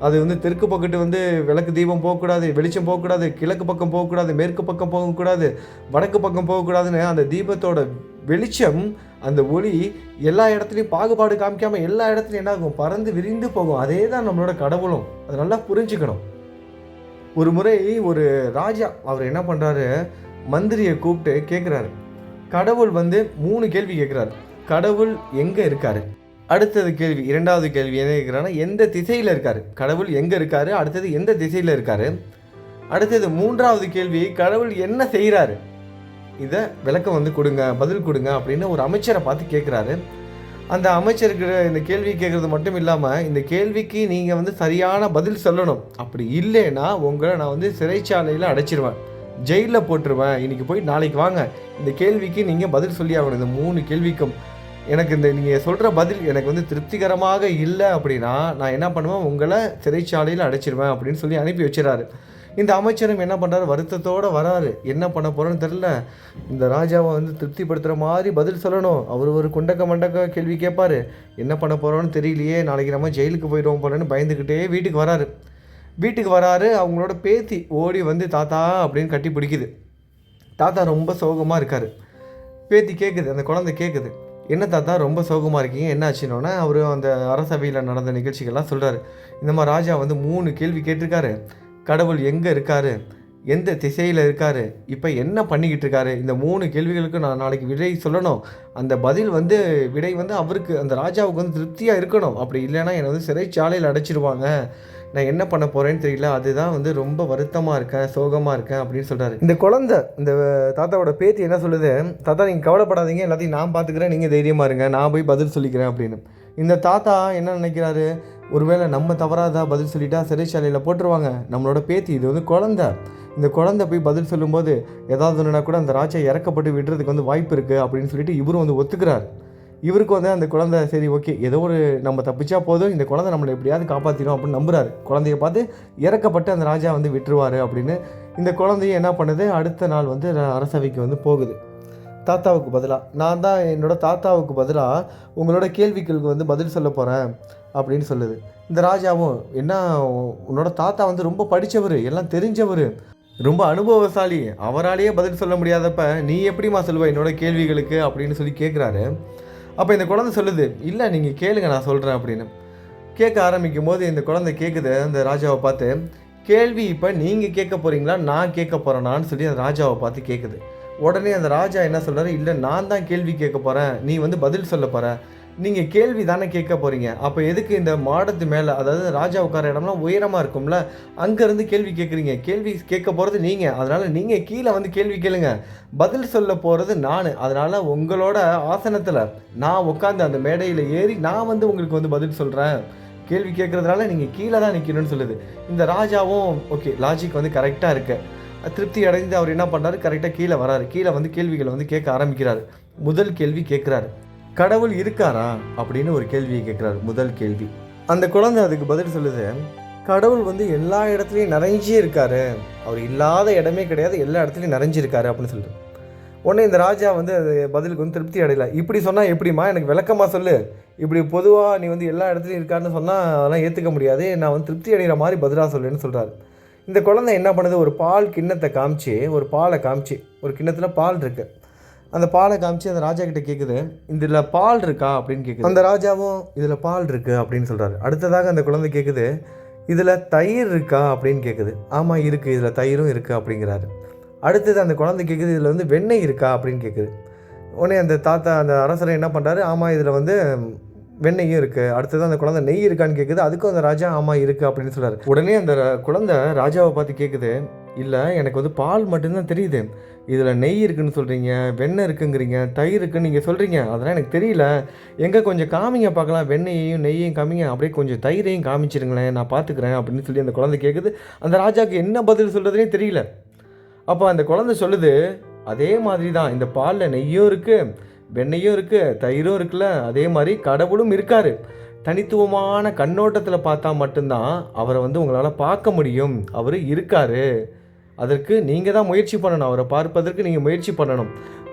அது வந்து தெற்கு பக்கத்து வந்து விளக்கு தீபம் போகக்கூடாது, வெளிச்சம் போகக்கூடாது, கிழக்கு பக்கம் போகக்கூடாது, மேற்கு பக்கம் போகக்கூடாது, வடக்கு பக்கம் போகக்கூடாதுன்னு அந்த தீபத்தோட வெளிச்சம், அந்த ஒளி எல்லா இடத்துலையும் பாகுபாடு காமிக்காமல் எல்லா இடத்துலையும் என்ன ஆகும், பறந்து விரிந்து போகும். அதே தான் நம்மளோட கடவுளும். அதை நல்லா புரிஞ்சுக்கணும். ஒரு முறை ஒரு ராஜா அவர் என்ன பண்ணுறாரு, மந்திரியை கூப்பிட்டு கேட்குறாரு. கடவுள் வந்து 3 கேள்வி கேட்குறாரு. கடவுள் எங்கே இருக்கார், அடுத்தது கேள்வி, 2வது கேள்வி என்ன கேட்குறாருன்னா எந்த திசையில் இருக்கார், கடவுள் எங்கே இருக்கார், அடுத்தது எந்த திசையில் இருக்கார், அடுத்தது 3வது கேள்வி கடவுள் என்ன செய்கிறாரு, இதை விளக்கம் வந்து கொடுங்க, பதில் கொடுங்க அப்படின்னு ஒரு அமைச்சரை பார்த்து கேட்குறாரு. அந்த அமைச்சருக்கு இந்த கேள்வி கேட்குறது மட்டும் இல்லாமல் இந்த கேள்விக்கு நீங்கள் வந்து சரியான பதில் சொல்லணும். அப்படி இல்லைன்னா உங்களை நான் வந்து சிறைச்சாலையில் அடைச்சிருவேன், ஜெயிலில் போட்டுருவேன், இன்றைக்கி போய் நாளைக்கு வாங்க, இந்த கேள்விக்கு நீங்கள் பதில் சொல்லி ஆகணும். இந்த 3 கேள்விக்கும் எனக்கு இந்த நீங்கள் சொல்கிற பதில் எனக்கு வந்து திருப்திகரமாக இல்லை அப்படின்னா நான் என்ன பண்ணுவேன், உங்களை சிறைச்சாலையில் அடைச்சிருவேன் அப்படின்னு சொல்லி அனுப்பி வச்சுறாரு. இந்த அமைச்சரும் என்ன பண்ணுறாரு, வருத்தத்தோடு வராரு. என்ன பண்ண போகிறோன்னு தெரில, இந்த ராஜாவை வந்து திருப்திப்படுத்துகிற மாதிரி பதில் சொல்லணும். அவர் ஒரு குண்டக்க மண்டக்க கேள்வி கேட்பார், என்ன பண்ண போகிறோன்னு தெரியலையே, நாளைக்கு நம்ம ஜெயிலுக்கு போயிடுவோம் போலன்னு பயந்துக்கிட்டே வீட்டுக்கு வராரு. அவங்களோட பேத்தி ஓடி வந்து தாத்தா அப்படின்னு கட்டி பிடிக்குது. தாத்தா ரொம்ப சோகமாக இருக்கார். பேத்தி கேட்குது, அந்த குழந்தை கேட்குது, என்ன தாத்தா ரொம்ப சோகமாக இருக்கீங்க, என்ன ஆச்சுன்னொன்னே அவர் அந்த அரசவையில் நடந்த நிகழ்ச்சிகள்லாம் சொல்கிறாரு. இந்த மாதிரி ராஜா வந்து 3 கேள்வி கேட்டிருக்காரு. கடவுள் எங்கே இருக்கார், எந்த திசையில் இருக்கார், இப்போ என்ன பண்ணிக்கிட்டு இருக்காரு, இந்த 3 கேள்விகளுக்கு நான் நாளைக்கு விடை சொல்லணும். அந்த பதில் வந்து விடை வந்து அவருக்கு, அந்த ராஜாவுக்கு வந்து திருப்தியாக இருக்கணும். அப்படி இல்லைன்னா என்னை வந்து சிறைச்சாலையில் அடைச்சிருவாங்க, நான் என்ன பண்ண போகிறேன்னு தெரியல, அதுதான் வந்து ரொம்ப வருத்தமாக இருக்கேன், சோகமாக இருக்கேன் அப்படின்னு சொல்கிறாரு. இந்த குழந்தை, இந்த தாத்தாவோட பேத்தி என்ன சொல்லுது, தாத்தா நீங்கள் கவலைப்படாதீங்க, எல்லாத்தையும் நான் பார்த்துக்கிறேன், நீங்கள் தைரியமாக இருங்க, நான் போய் பதில் சொல்லிக்கிறேன் அப்படின்னு. இந்த தாத்தா என்ன நினைக்கிறாரு, ஒருவேளை நம்ம தவறாக பதில் சொல்லிட்டா சிறைச்சாலையில் போட்டுருவாங்க, நம்மளோட பேத்தி, இது வந்து குழந்தை, இந்த குழந்தை போய் பதில் சொல்லும்போது ஏதாவது ஒன்றுனா கூட அந்த ராஜா இறக்கப்பட்டு விடுறதுக்கு வந்து வாய்ப்பு இருக்குது அப்படின்னு சொல்லிட்டு இவரும் வந்து ஒத்துக்கிறார். இவருக்கு வந்து அந்த குழந்தை சரி ஓகே, ஏதோ ஒரு நம்ம தப்பிச்சா போதும், இந்த குழந்தை நம்மளை எப்படியாவது காப்பாற்றிடும் அப்படின்னு நம்புறாரு. குழந்தைய பார்த்து இறக்கப்பட்டு அந்த ராஜா வந்து விட்டுருவார் அப்படின்னு. இந்த குழந்தைய என்ன பண்ணுது, அடுத்த நாள் வந்து அரசவைக்கு வந்து போகுது. தாத்தாவுக்கு பதிலாக, நான் தான் என்னோட தாத்தாவுக்கு பதிலாக உங்களோட கேள்விகளுக்கு வந்து பதில் சொல்ல போகிறேன் அப்படின்னு சொல்லுது. இந்த ராஜாவும், என்ன உன்னோட தாத்தா வந்து ரொம்ப படித்தவர், எல்லாம் தெரிஞ்சவர், ரொம்ப அனுபவசாலி, அவராலேயே பதில் சொல்ல முடியாதப்ப நீ எப்படிமா சொல்லுவ என்னோட கேள்விகளுக்கு அப்படின்னு சொல்லி கேட்குறாரு. அப்போ இந்த குழந்தை சொல்லுது, இல்லை நீங்கள் கேளுங்க நான் சொல்கிறேன் அப்படின்னு. கேட்க ஆரம்பிக்கும் போது இந்த குழந்தை கேட்குது அந்த ராஜாவை பார்த்து, கேள்வி இப்போ நீங்கள் கேட்க போகிறீங்களா நான் கேட்க போகிறேனான்னு சொல்லி அந்த ராஜாவை பார்த்து கேட்குது. உடனே அந்த ராஜா என்ன சொல்கிறாரு, இல்லை நான் தான் கேள்வி கேட்க போகிறேன், நீ வந்து பதில் சொல்ல போகிற, நீங்கள் கேள்வி தானே கேட்க போகிறீங்க, அப்போ எதுக்கு இந்த மாடத்து மேலே, அதாவது ராஜா உட்கார இடம்லாம் உயரமாக இருக்கும்ல, அங்கேருந்து கேள்வி கேட்குறீங்க, கேள்வி கேட்க போகிறது நீங்கள், அதனால் நீங்கள் கீழே வந்து கேள்வி கேளுங்க, பதில் சொல்ல போகிறது நான், அதனால் உங்களோட ஆசனத்தில் நான் உட்காந்து அந்த மேடையில் ஏறி நான் வந்து உங்களுக்கு வந்து பதில் சொல்கிறேன், கேள்வி கேட்குறதுனால நீங்கள் கீழே தான் நிற்கணும்னு சொல்லுது. இந்த ராஜாவும் ஓகே லாஜிக் வந்து கரெக்டாக இருக்கு, திருப்தி அடைந்து அவர் என்ன பண்ணுறாரு, கரெக்டாக கீழே வராரு, கீழே வந்து கேள்விகளை வந்து கேட்க ஆரம்பிக்கிறாரு. முதல் கேள்வி கேட்குறாரு, கடவுள் இருக்காரா அப்படின்னு ஒரு கேள்வியை கேட்குறாரு. முதல் கேள்வி. அந்த குழந்தை அதுக்கு பதில் சொல்லுது, கடவுள் வந்து எல்லா இடத்துலையும் நிறைஞ்சே இருக்காரு, அவர் இல்லாத இடமே கிடையாது, எல்லா இடத்துலையும் நிறைஞ்சிருக்காரு அப்படின்னு சொல்லுது. உடனே இந்த ராஜா வந்து அது பதிலுக்கு வந்து திருப்தி அடையலை. இப்படி சொன்னால் எப்படிம்மா, எனக்கு விளக்கமாக சொல்லு, இப்படி பொதுவாக நீ வந்து எல்லா இடத்துலையும் இருக்காருன்னு சொன்னால் அதெல்லாம் ஏற்றுக்க முடியாது, நான் வந்து திருப்தி அடைகிற மாதிரி பதிலாக சொல்லுன்னு சொல்கிறாரு. இந்த குழந்தை என்ன பண்ணுது, ஒரு பால் கிண்ணத்தை காமிச்சு, ஒரு பாலை காமிச்சு, ஒரு கிண்ணத்தில் பால் இருக்குது, அந்த பாலை காமிச்சு அந்த ராஜா கிட்டே கேட்குது, இதில் பால் இருக்கா அப்படின்னு கேட்குது. அந்த ராஜாவும் இதில் பால் இருக்குது அப்படின்னு சொல்கிறாரு. அடுத்ததாக அந்த குழந்தை கேட்குது, இதில் தயிர் இருக்கா அப்படின்னு கேட்குது. ஆமாம் இருக்குது, இதில் தயிரும் இருக்குது அப்படிங்கிறாரு. அடுத்தது அந்த குழந்தை கேட்குது, இதில் வந்து வெண்ணெய் இருக்கா அப்படின்னு கேட்குது. உடனே அந்த தாத்தா அந்த அரசரை என்ன பண்ணுறாரு, ஆமாம் இதில் வந்து வெண்ணெயும் இருக்குது. அடுத்தது அந்த குழந்தை நெய் இருக்கான்னு கேட்குது. அதுக்கும் அந்த ராஜா ஆமாம் இருக்குது அப்படின்னு சொல்கிறார். உடனே அந்த குழந்தை ராஜாவை பார்த்து கேட்குது, இல்லை எனக்கு வந்து பால் மட்டும்தான் தெரியுது, இதில் நெய் இருக்குதுன்னு சொல்கிறீங்க, வெண்ணெய் இருக்குங்கிறீங்க, தயிர் இருக்குன்னு நீங்கள் சொல்கிறீங்க, அதெல்லாம் எனக்கு தெரியல, எங்கே கொஞ்சம் காமிங்க பார்க்கலாம், வெண்ணெயையும் நெய்யையும் காமிங்க, அப்படியே கொஞ்சம் தயிரையும் காமிச்சிருங்களேன், நான் பார்த்துக்கிறேன் அப்படின்னு சொல்லி அந்த குழந்தை கேட்குது. அந்த ராஜாவுக்கு என்ன பதில் சொல்கிறதுனே தெரியல. அப்போ அந்த குழந்தை சொல்லுது, அதே மாதிரி தான் இந்த பாலில் நெய்யும் இருக்குது, வெண்ணெயும் இருக்குது, தயிரும் இருக்குல்ல, அதே மாதிரி கடவுளும் இருக்கார், தனித்துவமான கண்ணோட்டத்தில் பார்த்தா மட்டும்தான் அவரை வந்து உங்களால் பார்க்க முடியும், அவர் இருக்கார், அதற்கு நீங்கள் தான் முயற்சி பண்ணணும், அவரை பார்ப்பதற்கு நீங்கள் முயற்சி பண்ணணும்,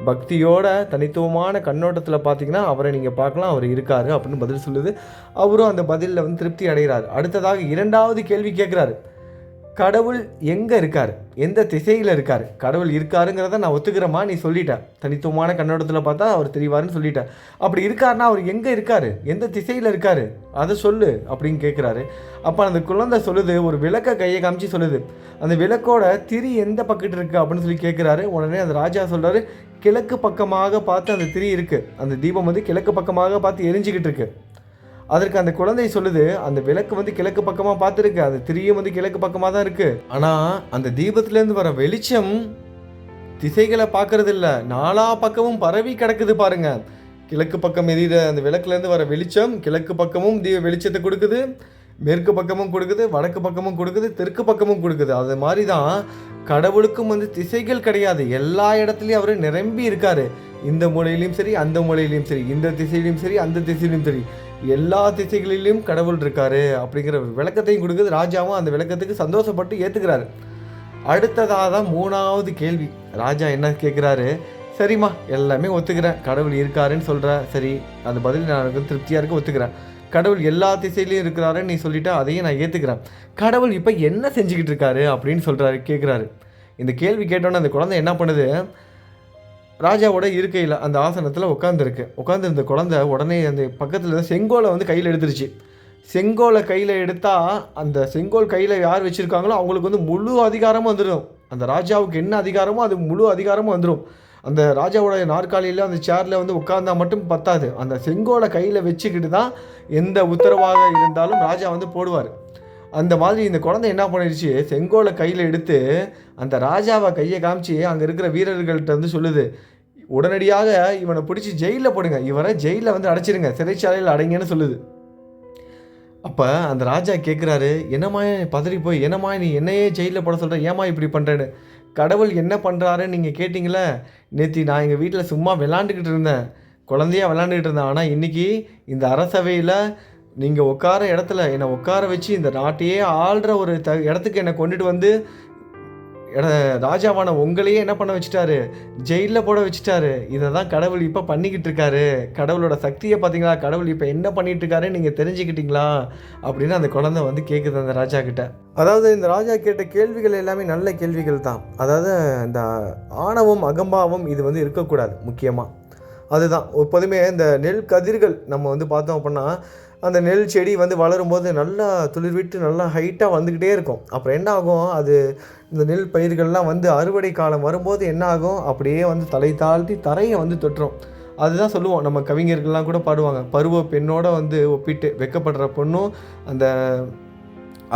பக்தியோட தனித்துவமான கண்ணோட்டத்தில் பார்த்தீங்கன்னா அவரை நீங்கள் பார்க்கலாம், அவர் இருக்கார் அப்படின்னு பதில் சொல்லுது. அவரும் அந்த பதிலில் வந்து திருப்தி அடைகிறார். அடுத்ததாக இரண்டாவது கேள்வி கேட்குறாரு, கடவுள் எங்கே இருக்கார், எந்த திசையில் இருக்கார், கடவுள் இருக்காருங்கிறத நான் ஒத்துக்கிறேம்மா, நீ சொல்லிட்டேன், தனித்துவமான கண்ணோட்டத்தில் பார்த்தா அவர் தெரிவாருன்னு சொல்லிட்டேன், அப்படி இருக்காருன்னா அவர் எங்கே இருக்கார், எந்த திசையில் இருக்கார், அதை சொல்லு அப்படின்னு கேட்குறாரு. அப்போ அந்த குழந்தை சொல்லுது, ஒரு விளக்கை கையை காமிச்சு சொல்லுது, அந்த விளக்கோட திரி எந்த பக்கத்து இருக்குது அப்படின்னு சொல்லி கேட்குறாரு. உடனே அந்த ராஜா சொல்கிறாரு, கிழக்கு பக்கமாக பார்த்து அந்த திரி இருக்குது, அந்த தீபம் வந்து கிழக்கு பக்கமாக பார்த்து எரிஞ்சிக்கிட்டு இருக்கு. அதற்கு அந்த குழந்தை சொல்லுது, அந்த விளக்கு வந்து கிழக்கு பக்கமாக பார்த்துருக்கு, அந்த திரியும் வந்து கிழக்கு பக்கமாக தான் இருக்குது, ஆனால் அந்த தீபத்துலேருந்து வர வெளிச்சம் திசைகளை பார்க்கறது இல்லை, நாலா பக்கமும் பரவி கிடக்குது பாருங்க. கிழக்கு பக்கம் எரியிற அந்த விளக்குலேருந்து வர வெளிச்சம் கிழக்கு பக்கமும் வெளிச்சத்தை கொடுக்குது, மேற்கு பக்கமும் கொடுக்குது, வடக்கு பக்கமும் கொடுக்குது, தெற்கு பக்கமும் கொடுக்குது. அது மாதிரி தான் கடவுளுக்கும் வந்து திசைகள் கிடையாது, எல்லா இடத்துலையும் அவர் நிரம்பி இருக்கார், இந்த மூலையிலையும் சரி, அந்த மூலையிலையும் சரி, இந்த திசையிலையும் சரி, அந்த திசையிலையும் சரி, எல்லா திசைகளிலும் கடவுள் இருக்காரு அப்படிங்கிற விளக்கத்தையும் கொடுக்குது. ராஜாவும் அந்த விளக்கத்துக்கு சந்தோஷப்பட்டு ஏற்றுக்கிறாரு. அடுத்ததாக தான் மூணாவது கேள்வி. ராஜா என்ன கேட்குறாரு, சரிம்மா எல்லாமே ஒத்துக்கிறேன், கடவுள் இருக்காருன்னு சொல்கிற, சரி அந்த பதில் நான் எனக்கு திருப்தியாக இருக்க ஒத்துக்கிறேன், கடவுள் எல்லா திசையிலையும் இருக்கிறாருன்னு நீ சொல்லிட்டா, அதையும் நான் ஏற்றுக்கிறேன், கடவுள் இப்போ என்ன செஞ்சுக்கிட்டு இருக்காரு அப்படின்னு கேட்குறாரு. இந்த கேள்வி கேட்டோன்னே அந்த குழந்தை என்ன பண்ணுது, ராஜாவோட இருக்கையில் அந்த ஆசனத்தில் உட்காந்துருந்த குழந்தை உடனே அந்த பக்கத்தில் செங்கோலை வந்து கையில் எடுத்துருச்சு. செங்கோலை கையில் எடுத்தால் அந்த செங்கோல் கையில் யார் வச்சுருக்காங்களோ அவங்களுக்கு வந்து முழு அதிகாரமும் வந்துடும். அந்த ராஜாவுக்கு என்ன அதிகாரமோ அது முழு அதிகாரமும் வந்துடும். அந்த ராஜாவோட நாற்காலியில் அந்த சேரில் வந்து உட்கார்ந்தா மட்டும் பத்தாது, அந்த செங்கோலை கையில் வச்சுக்கிட்டு தான் எந்த உத்தரவாக இருந்தாலும் ராஜா வந்து போடுவார். அந்த மாதிரி இந்த குழந்தை என்ன பண்ணிடுச்சு, செங்கோலை கையில் எடுத்து அந்த ராஜாவை கையை காமிச்சு அங்கே இருக்கிற வீரர்கள்ட்ட வந்து சொல்லுது, உடனடியாக இவனை பிடிச்சி ஜெயிலில் போடுங்க, இவரை ஜெயிலில் வந்து அடைச்சிருங்க, சிறைச்சாலையில் அடைங்கன்னு சொல்லுது. அப்போ அந்த ராஜா கேட்குறாரு, என்னம்மா பதறி போய், என்னம்மா நீ என்னையே ஜெயிலில் போட சொல்கிற, ஏம்மா இப்படி பண்ணுறேன்னு. கடவுள் என்ன பண்ணுறாருன்னு நீங்கள் கேட்டிங்களே, நேற்று நான் எங்கள் வீட்டில் சும்மா விளாண்டுக்கிட்டு இருந்தேன், குழந்தையாக விளாண்டுக்கிட்டு இருந்தேன், ஆனால் இன்றைக்கி இந்த அரசவையில் நீங்கள் உட்கார இடத்துல என்னை உட்கார வச்சு இந்த நாட்டையே ஆள்ற ஒரு இடத்துக்கு என்னை கொண்டுட்டு வந்து ராஜாவான உங்களையே என்ன பண்ண வச்சுட்டாரு, ஜெயிலில் போட வச்சுட்டாரு. இதை தான் கடவுள் இப்போ பண்ணிக்கிட்டு இருக்காரு. கடவுளோட சக்தியை பார்த்தீங்களா, கடவுள் இப்போ என்ன பண்ணிகிட்டு இருக்காரு நீங்கள் தெரிஞ்சுக்கிட்டீங்களா அப்படின்னு அந்த குழந்தை வந்து கேட்குது அந்த ராஜா கிட்ட. அதாவது இந்த ராஜா கேட்ட கேள்விகள் எல்லாமே நல்ல கேள்விகள் தான். அதாவது இந்த ஆணவம் அகம்பாவம் இது வந்து இருக்கக்கூடாது. முக்கியமாக அதுதான் எப்போதுமே இந்த நெல் கதிர்கள் நம்ம வந்து பார்த்தோம் அப்படின்னா அந்த நெல் செடி வந்து வளரும்போது நல்லா துளிர்விட்டு நல்லா ஹைட்டாக வந்துக்கிட்டே இருக்கும். அப்புறம் என்ன ஆகும், அது இந்த நெல் பயிர்கள்லாம் வந்து அறுவடை காலம் வரும்போது என்ன ஆகும், அப்படியே வந்து தலை தாழ்த்தி தரையை வந்து தொட்டுரும். அதுதான் சொல்லுவோம், நம்ம கவிஞர்கள்லாம் கூட பாடுவாங்க, பருவ பெண்ணோட வந்து ஒப்பிட்டு வெட்கப்படுற பொண்ணும் அந்த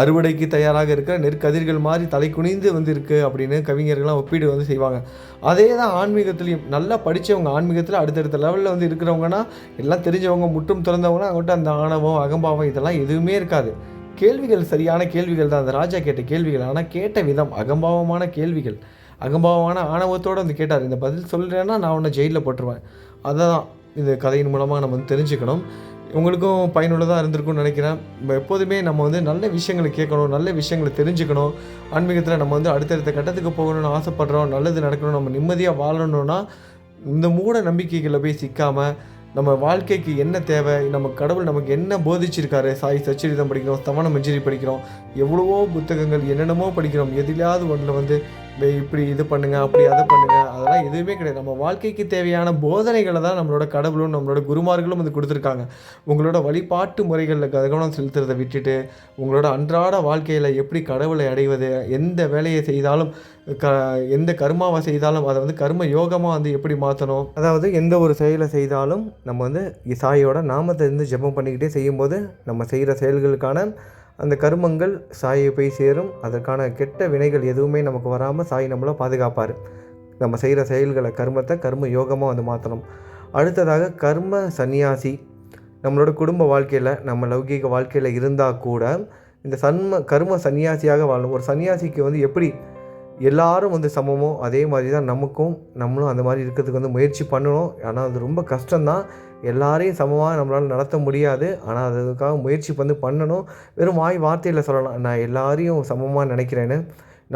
அறுவடைக்கு தயாராக இருக்கிற நெற்கதிர்கள் மாதிரி தலை குனிந்து வந்து இருக்குது அப்படின்னு கவிஞர்கள்லாம் ஒப்பீடு வந்து செய்வாங்க. அதே தான் ஆன்மீகத்துலேயும் நல்லா படித்தவங்க, ஆன்மீகத்தில் அடுத்தடுத்த லெவலில் வந்து இருக்கிறவங்கன்னா, எல்லாம் தெரிஞ்சவங்க, முற்றும் திறந்தவங்கன்னா அவங்கள்ட்ட அந்த ஆணவம், அகம்பாவம் இதெல்லாம் எதுவுமே இருக்காது. கேள்விகள் சரியான கேள்விகள் தான், அந்த ராஜா கேட்ட கேள்விகள். ஆனால் கேட்ட விதம் அகம்பாவமான கேள்விகள், அகம்பாவமான ஆணவத்தோடு வந்து கேட்டார். இந்த பதில் சொல்கிறேன்னா நான் உன்னை ஜெயிலில் போட்டுருவேன். அதுதான் இந்த கதையின் மூலமாக நம்ம வந்து தெரிஞ்சுக்கணும். உங்களுக்கும் பயனுள்ளதாக இருந்திருக்கும்னு நினைக்கிறேன். எப்போதுமே நம்ம வந்து நல்ல விஷயங்களை கேட்கணும், நல்ல விஷயங்களை தெரிஞ்சுக்கணும். ஆன்மீகத்தில் நம்ம வந்து அடுத்தடுத்த கட்டத்துக்கு போகணும்னு ஆசைப்படுறோம், நல்லது நடக்கணும், நம்ம நிம்மதியாக வாழணும்னா இந்த மூட நம்பிக்கைகளில் போய் சிக்காமல் நம்ம வாழ்க்கைக்கு என்ன தேவை, நம்ம கடவுள் நமக்கு என்ன போதிச்சிருக்காரு, சாய் சச்சரிதம் படிக்கிறோம், ஸ்தவன மஞ்சரி படிக்கிறோம், எவ்வளவோ புத்தகங்கள் என்னென்னமோ படிக்கிறோம். எதிலாவது ஒன்றில் வந்து இப்படி இது பண்ணுங்கள், அப்படி அதை பண்ணுங்கள், அதெல்லாம் எதுவுமே கிடையாது. நம்ம வாழ்க்கைக்கு தேவையான போதனைகளை தான் நம்மளோட கடவுளும் நம்மளோட குருமார்களும் வந்து கொடுத்துருக்காங்க. உங்களோட வழிபாட்டு முறைகளில் கவனம் செலுத்துறதை விட்டுட்டு உங்களோட அன்றாட வாழ்க்கையில் எப்படி கடவுளை அடைவது, எந்த வேலையை செய்தாலும் எந்த கர்மாவை செய்தாலும் அதை வந்து கர்ம யோகமாக வந்து எப்படி மாற்றணும், அதாவது எந்த ஒரு செயலை செய்தாலும் நம்ம வந்து சாயோட நாமத்தை இருந்து ஜெபம் பண்ணிக்கிட்டே செய்யும்போது நம்ம செய்கிற செயல்களுக்கான அந்த கர்மங்கள் சாயை போய் சேரும். அதற்கான கெட்ட வினைகள் எதுவுமே நமக்கு வராமல் சாய் நம்மளை பாதுகாப்பார். நம்ம செய்கிற செயல்களை கர்மத்தை கர்ம யோகமாக வந்து மாற்றணும். அடுத்ததாக கர்ம சந்நியாசி. நம்மளோட குடும்ப வாழ்க்கையில் நம்ம லௌகீக வாழ்க்கையில் இருந்தால் கூட இந்த கர்ம சந்நியாசியாக வாழணும். ஒரு சன்னியாசிக்கு வந்து எப்படி எல்லாரும் வந்து சமமோ அதே மாதிரி தான் நம்மளும் அந்த மாதிரி இருக்கிறதுக்கு வந்து முயற்சி பண்ணணும். ஆனால் அது ரொம்ப கஷ்டம்தான். எல்லாரையும் சமமாக நம்மளால் நடத்த முடியாது. ஆனால் அதுக்காக முயற்சி வந்து பண்ணணும். வெறும் வார்த்தையில் சொல்லலாம், நான் எல்லாரையும் சமமாக நினைக்கிறேன்னு.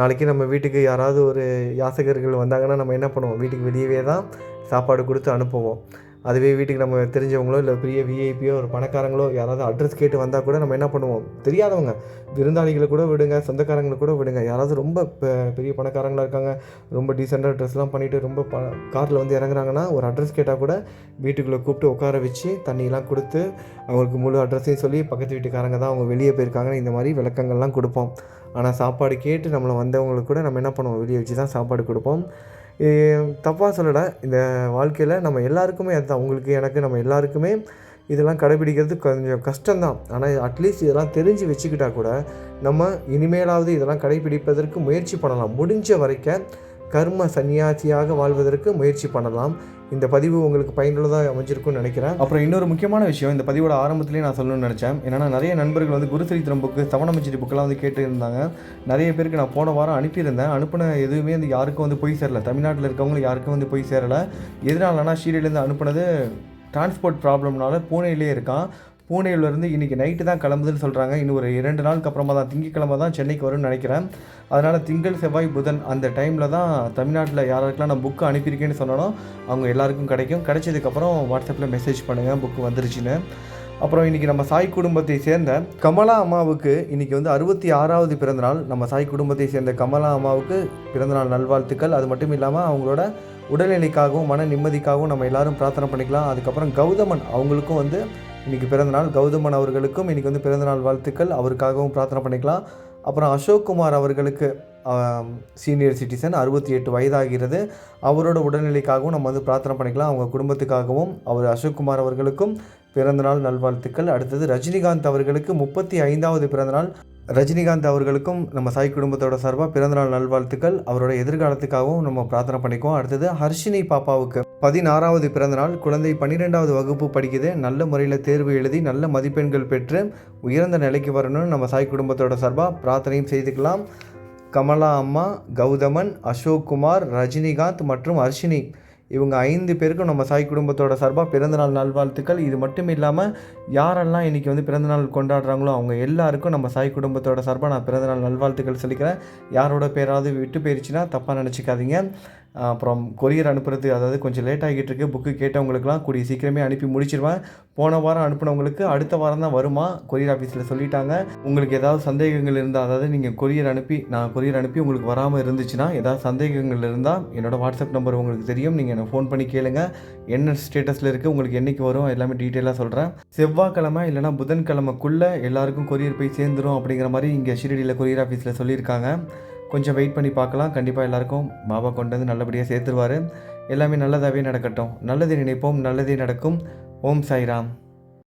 நாளைக்கு நம்ம வீட்டுக்கு யாராவது ஒரு யாசகர்கள் வந்தாங்கன்னா நம்ம என்ன பண்ணுவோம், வீட்டுக்கு வெளியவே தான் சாப்பாடு கொடுத்து அனுப்புவோம். அதுவே வீட்டுக்கு நம்ம தெரிஞ்சவங்களோ இல்லை பெரிய விஐபியோ ஒரு பணக்காரங்களோ யாராவது அட்ரஸ் கேட்டு வந்தால் கூட நம்ம என்ன பண்ணுவோம், தெரியாதவங்க விருந்தாளிகளை கூட விடுங்க, சொந்தக்காரங்களை கூட விடுங்க, யாராவது ரொம்ப பெரிய பணக்காரங்களாக இருக்காங்க, ரொம்ப டீசெண்டாக ட்ரெஸ்லாம் பண்ணிவிட்டு ரொம்ப காரில் வந்து இறங்குறாங்கன்னா ஒரு அட்ரஸ் கேட்டால் கூட வீட்டுக்குள்ளே கூப்பிட்டு உட்கார வச்சு தண்ணியெலாம் கொடுத்து அவங்களுக்கு முழு அட்ரஸையும் சொல்லி பக்கத்து வீட்டுக்காரங்க தான் அவங்க வெளியே போயிருக்காங்கன்னு இந்த மாதிரி விளக்கங்கள்லாம் கொடுப்போம். ஆனால் சாப்பாடு கேட்டு நம்மளை வந்தவங்களுக்கு கூட நம்ம என்ன பண்ணுவோம், வெளியே வச்சு தான் சாப்பாடு கொடுப்போம். தப்பாக சொல்லலை, இந்த வாழ்க்கையில் நம்ம எல்லாருக்குமே அதுதான், உங்களுக்கு எனக்கு நம்ம எல்லாருக்குமே இதெல்லாம் கடைபிடிக்கிறது கொஞ்சம் கஷ்டம்தான். ஆனால் அட்லீஸ்ட் இதெல்லாம் தெரிஞ்சு வச்சுக்கிட்டா கூட நம்ம இனிமேலாவது இதெல்லாம் கடைபிடிப்பதற்கு முயற்சி பண்ணலாம். முடிஞ்ச வரைக்கும் கர்ம சன்னியாசியாக வாழ்வதற்கு முயற்சி பண்ணலாம். இந்த பதிவு உங்களுக்கு பயனுள்ளதாக அமைஞ்சிருக்கும்னு நினைக்கிறேன். அப்புறம் இன்னொரு முக்கியமான விஷயம், இந்த பதிவோட ஆரம்பத்துலேயே நான் சொல்லணும்னு நினச்சேன். ஏன்னா நிறைய நண்பர்கள் வந்து குருசரித்திரம் புக்கு, ஸ்தவனமஞ்சரி புக்கெல்லாம் வந்து கேட்டு இருந்தாங்க. நிறைய பேருக்கு நான் போன வாரம் அனுப்பியிருந்தேன். அனுப்பின எதுவுமே வந்து யாருக்கும் வந்து போய் சேரலை. தமிழ்நாட்டில் இருக்கவங்களும் யாருக்கும் வந்து போய் சேரலை. எதனாலனா ஷீரடியிலேருந்து அனுப்புனது டிரான்ஸ்போர்ட் ப்ராப்ளம்னால பூனேலே இருக்கான். பூனேலேருந்து இன்றைக்கி நைட்டு தான் கிளம்புதுன்னு சொல்கிறாங்க. இன்னும் ஒரு 2 நாளுக்கு அப்புறமா தான், திங்கக்கிழமை தான் சென்னைக்கு வரும்னு நினைக்கிறேன். அதனால் திங்கள் செவ்வாய் புதன் அந்த டைமில் தான் தமிழ்நாட்டில் யாருக்கெல்லாம் நான் புக்கு அனுப்பியிருக்கேன்னு சொன்னாலும் அவங்க எல்லாருக்கும் கிடைக்கும். கிடைச்சதுக்கப்புறம் வாட்ஸ்அப்பில் மெசேஜ் பண்ணுங்கள் புக்கு வந்துருச்சுன்னு. அப்புறம் இன்றைக்கி நம்ம சாய் குடும்பத்தை சேர்ந்த கமலா அம்மாவுக்கு இன்றைக்கி வந்து 66வது பிறந்தநாள். நம்ம சாய் குடும்பத்தை சேர்ந்த கமலா அம்மாவுக்கு பிறந்தநாள் நல்வாழ்த்துக்கள். அது மட்டும் இல்லாமல் அவங்களோட உடல்நிலைக்காகவும் மன நிம்மதிக்காகவும் நம்ம எல்லோரும் பிரார்த்தனை பண்ணிக்கலாம். அதுக்கப்புறம் கௌதமன் அவங்களுக்கும் வந்து இன்றைக்கி பிறந்தநாள். கௌதமன் அவர்களுக்கும் இன்றைக்கி வந்து பிறந்தநாள் வாழ்த்துக்கள், அவருக்காகவும் பிரார்த்தனை பண்ணிக்கலாம். அப்புறம் அசோக்குமார் அவர்களுக்கு சீனியர் சிட்டிசன் 68 வயதாகிறது. அவரோட உடல்நிலைக்காகவும் நம்ம வந்து பிரார்த்தனை பண்ணிக்கலாம். அவங்க குடும்பத்துக்காகவும் அசோக்குமார் அவர்களுக்கும் பிறந்தநாள் நல்வாழ்த்துக்கள். அடுத்தது ரஜினிகாந்த் அவர்களுக்கு 35வது பிறந்தநாள். ரஜினிகாந்த் அவர்களுக்கும் நம்ம சாய் குடும்பத்தோட சார்பாக பிறந்தநாள் நல்வாழ்த்துக்கள். அவரோட எதிர்காலத்துக்காகவும் நம்ம பிரார்த்தனை பண்ணிக்குவோம். அடுத்தது ஹர்ஷினி பாப்பாவுக்கு 16வது பிறந்தநாள். குழந்தை 12வது வகுப்பு படிக்குது. நல்ல முறையில் தேர்வு எழுதி நல்ல மதிப்பெண்கள் பெற்று உயர்ந்த நிலைக்கு வரணும்னு நம்ம சாய் குடும்பத்தோட சார்பாக பிரார்த்தனையும் செய்துக்கலாம். கமலா அம்மா, கௌதமன், அசோக்குமார், ரஜினிகாந்த் மற்றும் ஹர்ஷினி இவங்க 5 பேருக்கும் நம்ம சாய் குடும்பத்தோட சார்பாக பிறந்தநாள் நல்வாழ்த்துக்கள். இது மட்டும் இல்லாமல் யாரெல்லாம் இன்றைக்கி வந்து பிறந்தநாள் கொண்டாடுறாங்களோ அவங்க எல்லாருக்கும் நம்ம சாய் குடும்பத்தோட சார்பாக நான் பிறந்தநாள் நல்வாழ்த்துக்கள் சொல்லிக்கிறேன். யாரோட பேராவது விட்டு போயிடுச்சுன்னா தப்பாக நினச்சிக்காதீங்க. அப்புறம் கொரியர் அனுப்புறது அதாவது கொஞ்சம் லேட் ஆகிட்டு இருக்கு. புக்கு கேட்டவங்களுக்குலாம் கூடிய சீக்கிரமே அனுப்பி முடிச்சிருவேன். போன வாரம் அனுப்புனவங்களுக்கு அடுத்த வாரம் தான் வருமா கொரியர் ஆஃபீஸில் சொல்லிட்டாங்க. உங்களுக்கு ஏதாவது சந்தேகங்கள் இருந்தால், அதாவது நீங்கள் நான் கொரியர் அனுப்பி உங்களுக்கு வராமல் இருந்துச்சுன்னா, ஏதாவது சந்தேகங்கள் இருந்தால் என்னோடய வாட்ஸ்அப் நம்பர் உங்களுக்கு தெரியும். நீங்கள் எனக்கு ஃபோன் பண்ணி கேளுங்க. என்ன ஸ்டேட்டஸில் இருக்குது, உங்களுக்கு என்றைக்கு வரும் எல்லாமே டீட்டெயிலாக சொல்கிறேன். செவ்வாய்க்கிழமை இல்லைனா புதன்கிழமைக்குள்ளே எல்லாருக்கும் கொரியர் போய் சேர்ந்துரும் அப்படிங்கிற மாதிரி இங்கே ஷிரடியில் கொரியர் ஆஃபீஸில் சொல்லியிருக்காங்க. கொஞ்சம் வெயிட் பண்ணி பார்க்கலாம். கண்டிப்பாக எல்லாருக்கும் பாபா கொண்டு வந்து நல்லபடியாக சேர்த்துருவார். எல்லாமே நல்லதாகவே நடக்கட்டும். நல்லது நினைப்போம், நல்லதே நடக்கும். ஓம் சாய்ராம்.